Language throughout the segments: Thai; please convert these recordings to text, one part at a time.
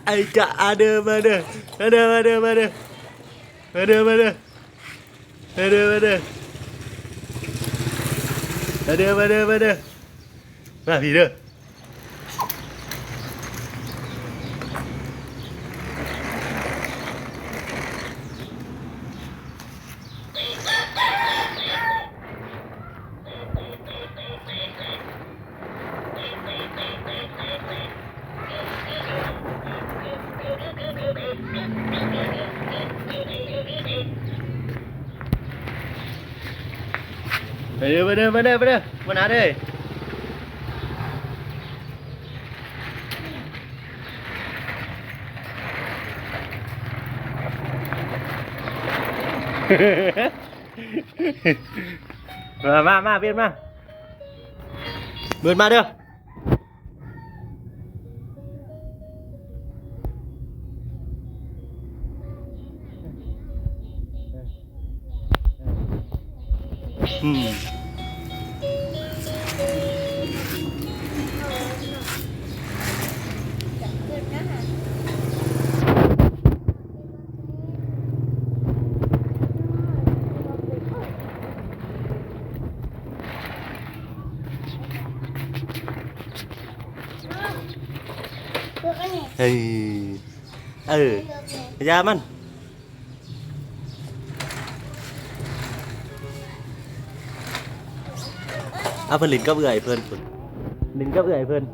Aja adaมาพี่เด้อมาเด้อมาหาเด้อมาเบียนมาเบิร์นมาเด้อเฮ้ยยามันเอาเพิ่นลิ้นก็เอื่อยเพิ่นลิ้นก็เอื่อยเพิ่น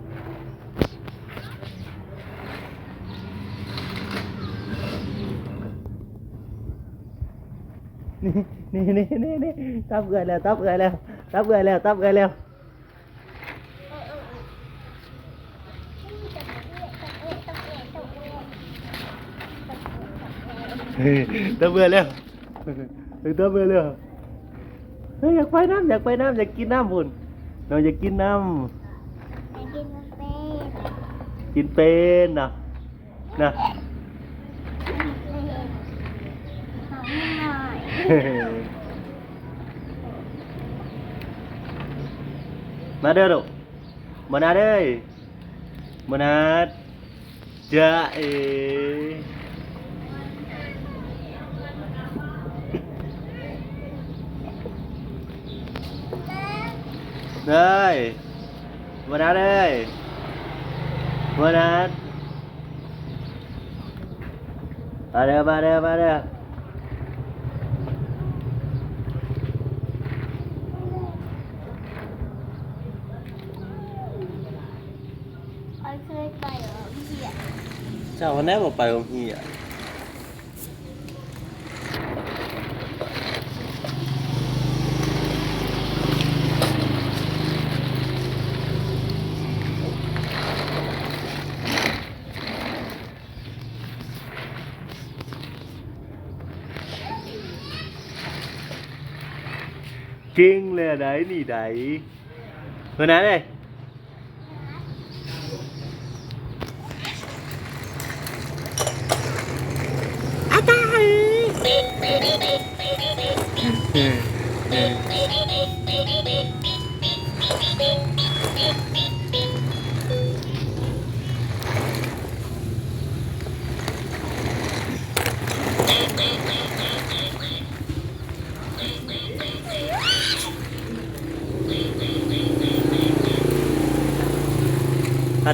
นี่ตับเอื่อยแล้วตัวเบื่อแล้วเฮ้ยอยากไปน้ำอยากกินน้ำบุญเราอยากกินน้ำกินเป็นนะมาเด้อลูกมานาเด้อมานาจะđâyมานาđâyมานามาเด้อเจ้าวันนี้บอกไปโรงเรียนจริงเลยไหนนี่ไหนเมื่อไหร่เลยอาตาย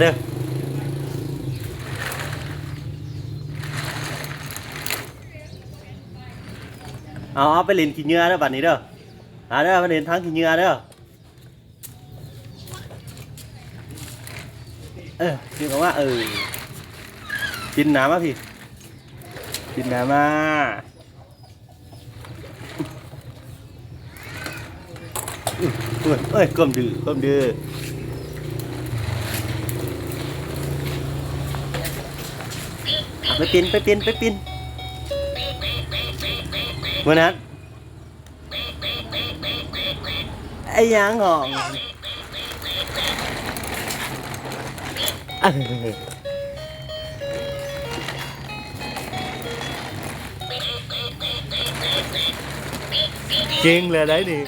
เด้อเอาไปเล่นขี้เหงื่อเด้อบัดนี้เด้อเด้อไปเล่นทั้งขี้เหงื่อเด้อกินของว่ากินน้ำมาพี่กินน้ำมาก้มดื้อไปปินวันนั้นไอ้ยางหอง เก่งเลยđấy đi.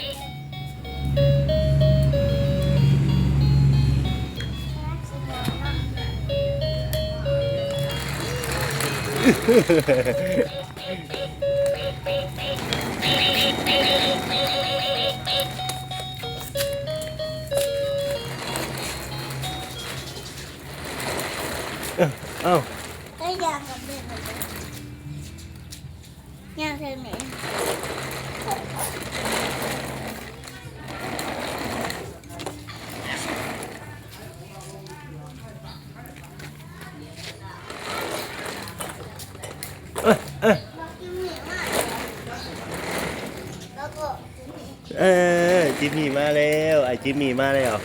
Oh. Cái da cầm bên này. Nha thêm nè. Chim mì ma leo, ai chim mì ma leo.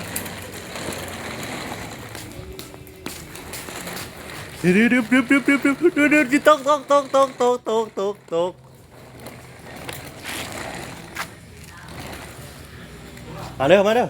Tốc tốc tốc tốc tốc tốc tốc tốc. Mà đâu.